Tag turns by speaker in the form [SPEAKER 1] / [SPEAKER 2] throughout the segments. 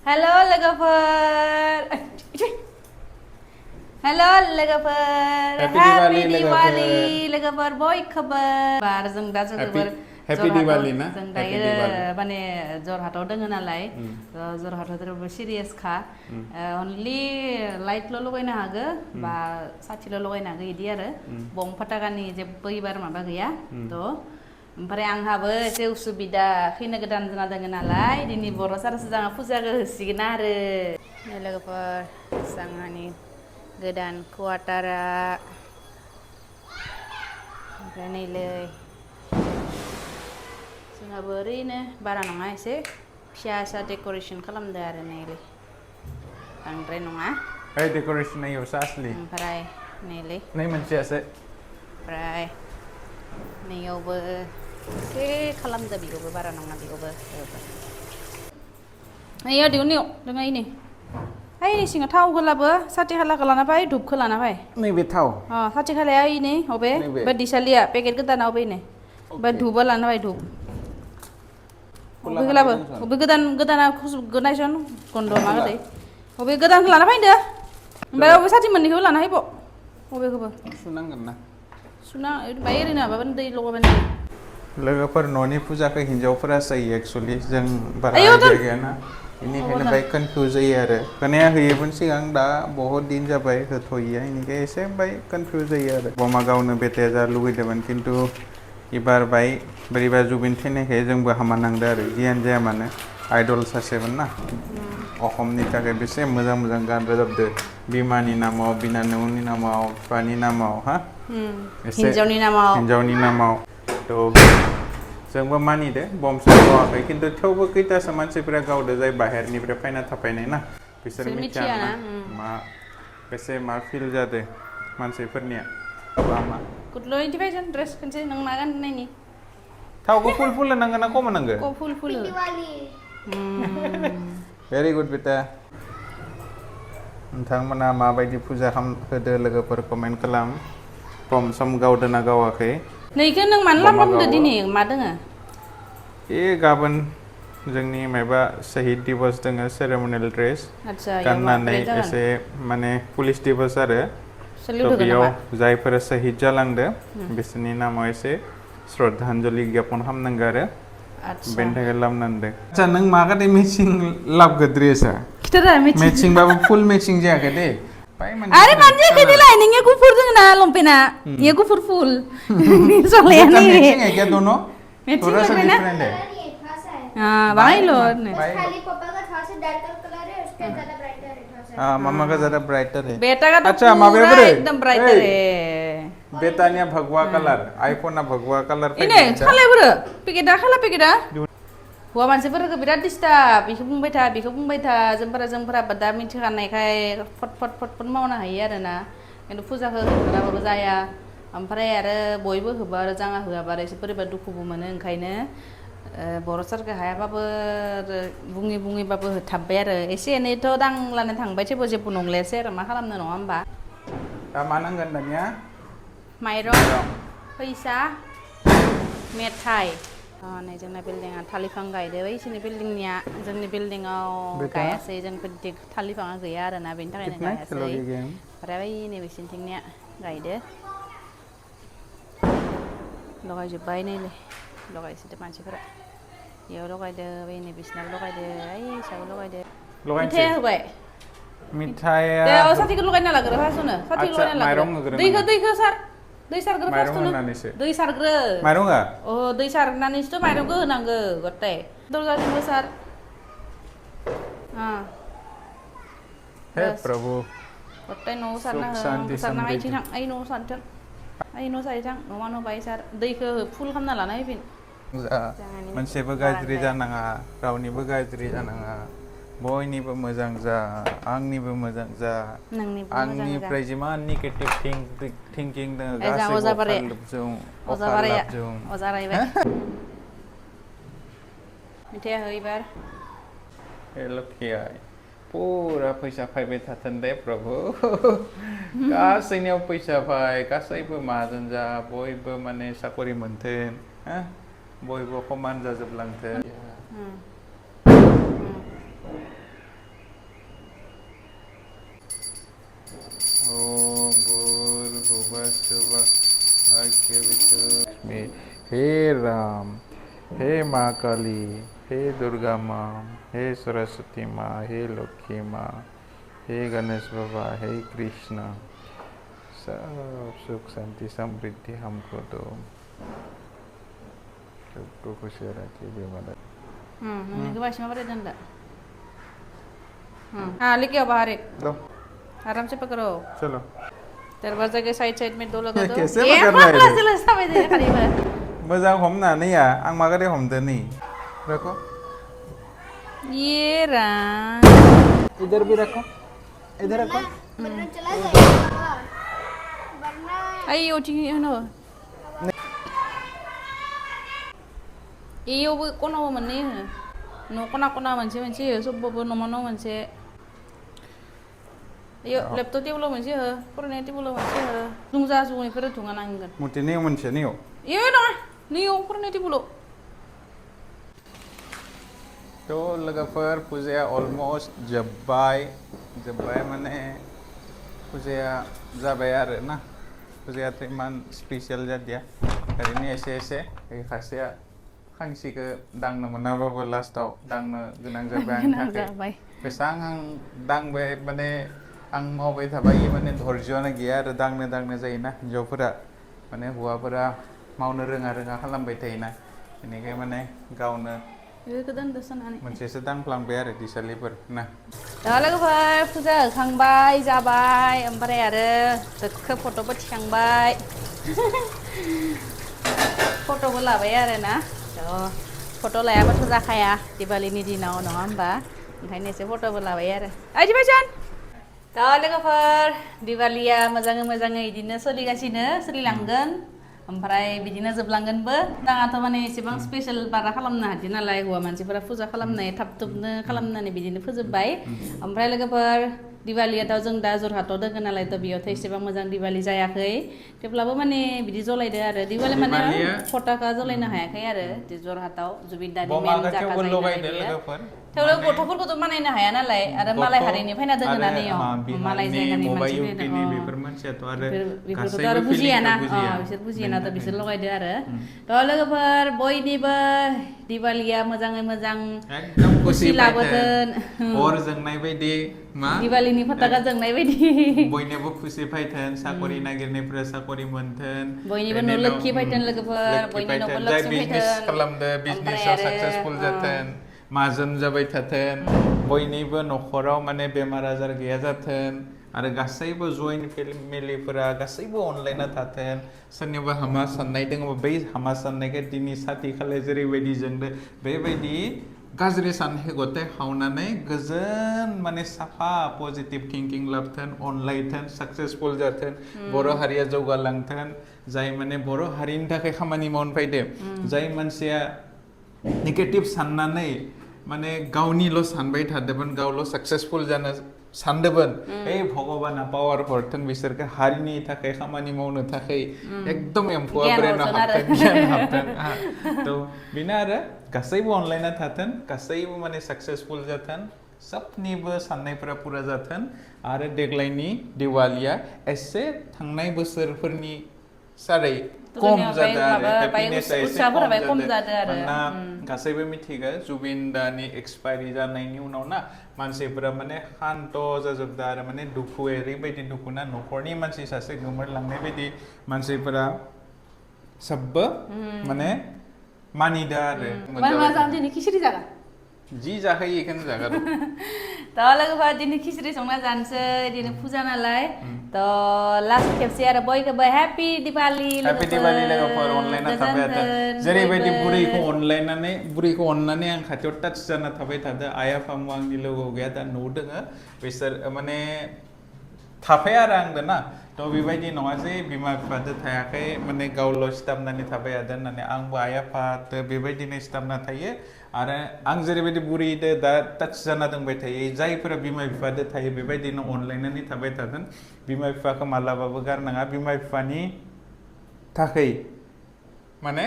[SPEAKER 1] Hello लोगोफोर hello लोगोफोर
[SPEAKER 2] Happy
[SPEAKER 1] happy
[SPEAKER 2] Diwali,
[SPEAKER 1] Diwali लोगोफोर बयखौबो बार जों दा जोबोर
[SPEAKER 2] Happy Diwali ना?
[SPEAKER 1] जों
[SPEAKER 2] Happy
[SPEAKER 1] दायो
[SPEAKER 2] Diwali.
[SPEAKER 1] माने जरहाटाव दोङो नालाय जरहाटाव जोबोर सिरियास खा अनलि लाइटल' लगायनो हागो बा साथिल' लगायनो हागो इदि आरो बम फटाकानि जेबो एबार माबा गैया थ' ओमफ्राय आंहाबो एसे उसुबिदा खैना गोदान जाना दोङो नालाय दिनै बर' सारासो जोंहा फुजाखौ होसिगोन आरो लोगोफोर जोंहानि गोदान क्वार्टारा ओमफ्राय नैलै जोंहाबो ओरैनो बारा नङा एसे फिसा फिसा डेक'रेसन खालामदो आरो नैलै बांद्राय नङा
[SPEAKER 2] Hey, decoration na yung sa asli.
[SPEAKER 1] ओमफ्राय नैलै
[SPEAKER 2] Na yung manchese.
[SPEAKER 1] ओमफ्राय नैयावबो एसे खालामदो बेयावबो बारा नङा बेयावबो नैयाव दिहुननायाव दङ इनै ओइ सिङाव थाव होलाबो साथि खालाखौ लाना फै धुपखौ लाना फै
[SPEAKER 2] May bitaw.
[SPEAKER 1] साथि खालाया इनै अबे
[SPEAKER 2] नैबे
[SPEAKER 1] बे दिसालिया पेकेट गोदाना अबे इनै ओमफ्राय धुपआ लाना फै धुप अबे होलाबो अबे गोदाना नायसन गन्द मा गोदै अबे गोदानखौ लाना फैदो ओमफ्राय अबे साथि मोननैखौबो लाना फैबाव अबेखौबो
[SPEAKER 2] Sunangan na.
[SPEAKER 1] सुना बाय ओरैनो माबाबानो दै लगायबानो
[SPEAKER 2] लोगोफोर न'नि फुजाखौ हिन्जावफोरा जायो एक्सुअलि जों बारा
[SPEAKER 1] आयौ
[SPEAKER 2] आइडिया
[SPEAKER 1] दोन
[SPEAKER 2] गैयाना बेनिखायनो बाय कनफिउज जायो आरो होनाया होयोमोन सिगां दा बहुत दिन जाबाय होथ'यैया इनिखाय एसे बाय कनफिउज जायो आरो बमा गावनो बेटाया जा लुगैदोंमोन खिन्थु एबार बाय बोरैबा जुबिन थैनायखाय जोंबो हामा नांदो आरो जियानो जाया मानो आइडल सासेमोन ना अসমनि थाखाय बेसे मोजां मोजां गान रोजाबदो बिमानि नामाव बिनानावनि नामाव बिफानि नामाव हा
[SPEAKER 1] हिन्जावनि नामाव
[SPEAKER 2] हिन्जावनि नामाव थ' जोंबो मानिदो बम गावाखै खिन्थु थेवबो खैथासो मानसिफोरा गावदो जाय बाहेरनिफ्राय फैना थाफैनाय ना बिसोर मिथियाना मा बेसे मा फिल जादो मानसिफोरनिया बा मा
[SPEAKER 1] कुठलं इदि पाहिजे ड्रेस खनसे नों मा गाननायनि
[SPEAKER 2] थावखौ फुल फुल होनांगोन ना खम होनांगो
[SPEAKER 1] को फुल फुल
[SPEAKER 2] भेरि गुड बेटा नोंथांमोना माबायदि फुजा होदो लोगोफोर कमेन्ट खालाम बम सम गावदो ना गावाखै
[SPEAKER 1] नैखौ नों मानो
[SPEAKER 2] बमा
[SPEAKER 1] लामलामदो
[SPEAKER 2] गावो
[SPEAKER 1] दिनै मा दोङो
[SPEAKER 2] गाबोन जोंनि माबा शहीद दिवस दोङो सेरेमनियेल ड्रेस
[SPEAKER 1] आदसा इयाव मा
[SPEAKER 2] गाननानै
[SPEAKER 1] पेरेड जागोन
[SPEAKER 2] एसे माने पुलिस दिवस आरो
[SPEAKER 1] सेलिउट
[SPEAKER 2] थ'
[SPEAKER 1] होगोन
[SPEAKER 2] बेयाव
[SPEAKER 1] नामा
[SPEAKER 2] जायफोरा शहीद जालांदो बिसोरनि नामाव एसे श्रद्धान्जलि ज्ञापन खालामनांगौ आरो
[SPEAKER 1] आदसा
[SPEAKER 2] बेनि थाखाय लामनांदो आदसा नों मा गादै मेचिं लाबगो ड्रेसा
[SPEAKER 1] खिथारा मिथि
[SPEAKER 2] मेचिंबाबो फुल मेचिं जायाखै दे
[SPEAKER 1] आरे मानो जायाखै देलाय नोंनिया गुफुर दोङो ना लंपेना इयो गुफुर फुल सलाया नै
[SPEAKER 2] मैचिंग है क्या दोनों
[SPEAKER 1] मैचिंग
[SPEAKER 2] थोड़ा सा
[SPEAKER 1] करबे ना
[SPEAKER 2] डिफरेंट है
[SPEAKER 1] हां बाइलो
[SPEAKER 3] खाली पापा का थोड़ा सा डार्कर कलर है उसका ज्यादा ब्राइटर है थोड़ा सा
[SPEAKER 2] हाँ मम्मा का ज़रा ब्राइटर है
[SPEAKER 1] बेटा का तो
[SPEAKER 2] अच्छा मावे
[SPEAKER 1] पूरा
[SPEAKER 2] बरे
[SPEAKER 1] एकदम ब्राइटर है
[SPEAKER 2] बेटानिया भगवा कलर आईफोन भगवा कलर
[SPEAKER 1] इने खालाय बोरो पेकेटा खाला पेकेटा हौवा मानसिफोरखौ बिराद डिस्टार्ब बेखौ बुंबाय था जोंफोरा दा मिथिखानायखाय फट फट फट फट मावनो हायो आरोना खिन्थु फुजाखौ होग्राबाबो जाया ओमफ्राय आरो बयबो होबा आरो जाङा होआबा आरो एसे बोरैबा दुखुबो मोनो ओंखायनो बर' सारखौ हायाबाबो बुङैबाबो होथाबबाय आरो एसे एनैथ' दांलानो थांबाय थेवबो जेबो नंलायासै आरो मा खालामनो नङा होमबा
[SPEAKER 2] दा मा नांगोन दानिया
[SPEAKER 1] माइरं फैसा मेथाइ नै जोंना बिल्डिंआ थालिफां गायदो बैसिनि बिल्डिंनिया जोंनि बिल्डिंआव गायासै जों थालिफाङा गैया आरोना बेनि थाखायनो गायासै ओमफ्राय बै नैबेसिनिथिंनिया गायदो लगायजोब्बाय नैलै लगायसोदो मानसिफोरा बेयाव लगायदो बै नैबेसिनाबो लगायदो ओइ साबो लगायदो मिथाइया होबाय
[SPEAKER 2] मिथाइया
[SPEAKER 1] दे साथिखौ लगायना लाग्रो फार्स्टनो साथिखौ लगायना लाग्रो दैखौ सार दै सारग्रो फार्स्टनो दै सारग्रो
[SPEAKER 2] माइरंआ
[SPEAKER 1] दै सारनानैसोथ' माइरंखौ होनांगो गथाय दरजाजोंबो सार
[SPEAKER 2] हे प्रभु
[SPEAKER 1] गथाय न'आव सारना हो सारना आइथिं थां आइ न'आव सारथों आइ न' सारिथां न'मा न' बाय सार दैखौ फुल खालामना लाना फैफिन
[SPEAKER 2] मोनसेबो गाज्रि जानाङा रावनिबो गाज्रि जानाङा बयनिबो मोजां जा आंनिबो मोजां जा आंनिफ्राय जिमान नेगेटिभ थिंकिं दङ गासैबो अखारजों
[SPEAKER 1] अजारायबाय मिथाइया हो एबार
[SPEAKER 2] लखिया पुरा फैसा फैबाय थाथों दे प्रभु गासैनियाव फैसा फै गासैबो माहाजोन जा बयबो माने साकरि मोनथों बयबो समान जाजोबलांथों हे राम हे माँ काली हे दुर्गा माँ हे सरस्वती माँ हे लक्ष्मी माँ हे गणेश बाबा हे कृष्ण सब सुख शांति समृद्धि हमको दो सबको खुश रखिए बेमार
[SPEAKER 1] Ini bahasa apa dia anda? Alik ya Baharik.
[SPEAKER 2] लो
[SPEAKER 1] आराम से पकड़ो
[SPEAKER 2] चलो
[SPEAKER 1] दरवाजा के साइड में दो लगा दो
[SPEAKER 2] कैसे पकड़ रहा है रे?
[SPEAKER 1] चलो sampai deh kali ini
[SPEAKER 2] मोजां हमनानै या आं मागादे हमदो नै रखो
[SPEAKER 1] ये रहा
[SPEAKER 2] इधर भी रखो इधर रखो
[SPEAKER 3] वरना चला जाएगा वरना
[SPEAKER 1] ayo tinggi ano iyo bu kono mana no kona manci sobo no manci iyo laptop dia belum manci kornet dia belum manci tungza sungai pada tungan angin
[SPEAKER 2] मुतिनै मोनसे नै
[SPEAKER 1] iyo no niyo kornet dia belum
[SPEAKER 2] तो लोगोफोर फुजाया almost जोब्बाय माने फुजाया जाबाय आरो ना फुजायाथ' इमान स्पेसियेल जादिया ओरैनो एसे खासेया खांसिखौ दांनो मोनाबाबो लास्टाव दांनो गोनां जाबाय आंनि थाखाय बेसां आं दांबाय माने आं मावबाय थाबाय माने धैर्य'आनो गैया आरो दांनो जायोना हिन्जावफोरा माने हौवाफोरा मावनो रोङा खालामबाय थायोना बेनिखायनो माने गावनो
[SPEAKER 1] kedan dosan ani
[SPEAKER 2] मोनसेसो दांफ्लांबाय आरो दिसालिफोर ना
[SPEAKER 1] दा लोगोफोर फुजा होखांबाय जाबाय ओमफ्राय आरो दोखो फट'बो थिखांबाय फट'बो लाबाय आरो ना फट' लायाबाथ' जाखाया दिवालीनि दिनाव नङा होमबा ओंखायनो एसे फट'बो लाबाय आरो ओइ दिबायसन दा लोगोफोर दिवालीया मोजाङै इदिनो सोलिलांगोन ओमफ्राय बिदिनो जोबलांगोनबो दाङाथ' माने एसेबां स्पेशल बारा खालामनो हादि नालाय हौवा मानसिफोरा फुजा खालामनाय थाब-थुबनो खालामनानै बिदिनो फोजोबबाय ओमफ्राय लोगोफोर दिवालीयाथ' जों दा जरहाटआव दोङो नालाय थ' बेयावथ' एसेबां मोजां दिवाली जायाखै थेवब्लाबो माने बिदि जलायदो आरो दिवाली माने फटाका जलायनो हायाखै आरो जरहाटआव जुबिनदानि मेन जायगा थेवबो गथ'फोरखौथ' बानायनो हाया नालाय आरो मालाय हारिनि फैना दोङो ना नैयाव मालाय जायगानि बेफोरखौथ' आरो बुजियाना बिसोर बुजियाना थ' बिसोर लगायदो आरो थ' लोगोफोर बयनिबो दिवालीया मोजाङै मोजां खुसि लाबोथोन
[SPEAKER 2] अर जोंनाय बायदि मा
[SPEAKER 1] दिवालीनि फटाका जोंनाय बायदि
[SPEAKER 2] बयनोबो खुसि फैथोन साकरि नागिरनायफोरा साकरि मोनथोन
[SPEAKER 1] बयनिबो न' लोखि फैथोन लोगोफोर बयनि न'खौ लक्ष्मी फैथोन
[SPEAKER 2] खालामदो बिजनेसाव साक्सेसफुल जाथोन माजोन जाबाय थाथोन बयनिबो न'खराव माने बेमार आजार गैया जाथोन आरो गासैबो जयेन्ट फेमिलिफोरा गासैबो अनलायना थाथोन सोरनिबा हामा साननाय दङबा बै हामा साननायखौ दिनै साथि खालाय जेरैबायदि जोंदो बेबायदि गाज्रि साननायखौ गथाय हावनानै गोजोन माने साफा पजिटिभ थिंकिं लाबथोन अनलायथोन साक्सेसफुल जाथोन बर' हारिया जौगालांथोन जाय माने बर' हारिनि थाखाय खामानि मावनो फैदो जाय मानसिया नेगेटिभ साननानै माने गावनिल' सानबाय थादोंमोन गावल' साक्सेसफुल जानो सानदोंमोन भगबाना पावार हरथों बिसोरखौ हारिनि थाखाय खामानि मावनो थाखाय एकदम एम्फौआ ब्रेनाव हाबथों गियान हाबथों थ' बेनो आरो गासैबो अनलायना थाथों गासैबो माने साक्सेसफुल जाथों सबनिबो साननायफोरा पुरा जाथों आरो देग्लायनि दिवालीया एसे थांनाय बोसोरफोरनि सारै खम जादों आरो हेपिनेसा एसे खम जादों मानोना गासैबो मिथिगौ जुबिन दानि एक्सपायरि जानायनि उनाव ना मानसिफोरा माने शान्त जाजोबदों आरो माने दुखु ओरैबायदि दुखु ना न'खरनि मानसि सासे गोमोरलांनाय बायदि मानसिफोरा सबबो माने मानिदों आरो जी जाखायो बेखौनो जागोन
[SPEAKER 1] थ' लोगोफोर दिनै खिचुरि संना जानोसै दिनै फुजा नालाय थ' लास्ट खेबसे आरो बयखौबो हेपि दिवाली
[SPEAKER 2] लोगोफोर अनलायना थाबाय थादों जेरैबायदि बुरैखौ अननानै आं खाथियाव टाच जाना थाबाय थादों आइ आफामो आंनि लोगोआव गैया दा न'आव दोङो बिसोर माने थाफाया आरो आंदो ना थ' बेबायदि नङा जे बिमा बिफादो थायाखै माने गावल' सिथाबनानै थाबाय थादों होननानै आंबो आइ आफादो बेबायदिनो सिथाबना थायो आरो आं जेरैबायदि बुरैदो दा टाच जाना दंबाय थायो जायफोरा बिमा बिफादो थायो बेबायदिनो अनलायनानै थाबाय थागोन बिमा बिफाखौ मालाबाबो गारनाङा बिमा बिफानि थाखाय माने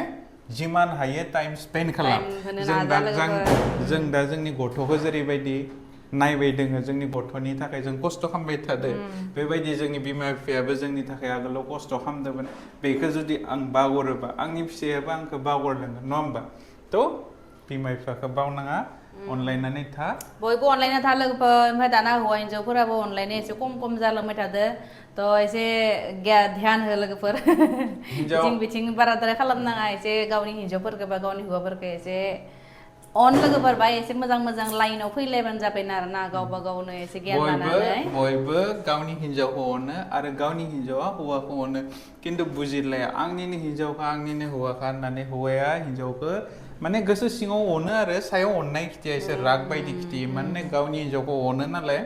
[SPEAKER 2] जिमान हायो टाइम स्पेन्ड खालाम जों दा जोंनि गथ'खौ जेरैबायदि नायबाय दोङो जोंनि गथ'नि थाखाय जों खस्थ' खालामबाय थादो बेबायदि जोंनि बिमा बिफायाबो जोंनि थाखाय आगोलाव खस्थ' खालामदोंमोन बेखौ जुदि आं बावगारोबा आंनि फिसायाबो आंखौ बावगारदों नङा होमबा थ' बिमा बिफाखौ बावनाङा अनलायनानै था
[SPEAKER 1] बयबो अनलायना था लोगोफोर ओमफ्राय दाना हौवा हिन्जावफोराबो अनलायनाय एसे खम जालांबाय थादो थ' एसे ध्यान हो लोगोफोर बिथिं बिथिं बाराद्राय खालामनाङा एसे गावनि हिन्जावफोरखौ बा गावनि हौवाफोरखौ एसे अन लोगोफोर बा एसे मोजां लाइनाव फैलायबानो जाबाय आरोना गावबा गावनो एसे गियान लानानै
[SPEAKER 2] बयबो गावनि हिन्जावखौ अनो आरो गावनि हिन्जावा हौवाखौ अनो खिन्थु बुजिलाया आंनिनो हिन्जावखा आंनिनो हौवाखा होननानै हौवाया हिन्जावखौ माने गोसो सिङाव अनो आरो सायाव अननाय खिथिया एसे राग बायदि खिथियो माने गावनि हिन्जावखौ अनो नालाय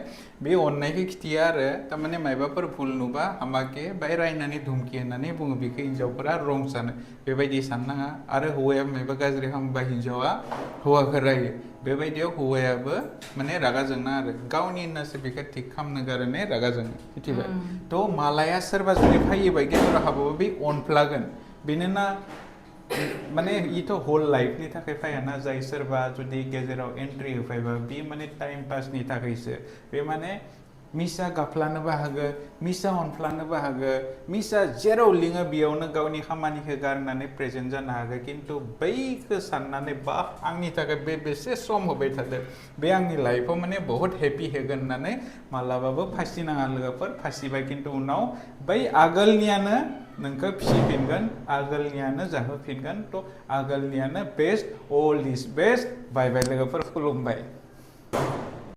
[SPEAKER 2] बे अननायखौ खिथिया आरो थारमाने मायबाफोर भुल नुबा हामाके बाय रायनानै धुमखि होननानै बुङो बेखौ हिन्जावफोरा रं सानो बेबायदि साननाङा आरो हौवाया मायबा गाज्रि खालामबा हिन्जावा हौवाखौ रायो बेबायदियाव हौवायाबो माने रागा जोंना आरो गावनि होननासो बेखौ थिग खालामनो गारने रागा जोङो मिथिबाय थ' मालाया सोरबा जुदि फैयोबा गेजेराव हाबाबो बे अनफ्लागोन बेनोना माने इथ' हल लाइफनि थाखाय फैयाना जाय सोरबा जुदि गेजेराव एन्ट्रि होफैबा बे माने टाइम पासनि थाखायसो बे माने मिसा गाफ्लानोबो हागो मिसा अनफ्लानोबो हागो मिसा जेराव लिङो बेयावनो गावनि खामानिखौ गारनानै प्रेजेन्ट जानो हागो खिन्थु बैखौ साननानै बा आंनि थाखाय बे बेसे सम होबाय थादो बे आंनि लाइफआव माने बहुत हेपि होगोन होननानै मालाबाबो फासिनाङा लोगोफोर फासिबाय खिन्थु उनाव बै आगोलनियानो नोंखौ फिसिफिनगोन आगोलनियानो जाहोफिनगोन थ' आगोलनियानो बेस्ट अल इज बेस्ट बाय बाय लोगोफोर खुलुमबाय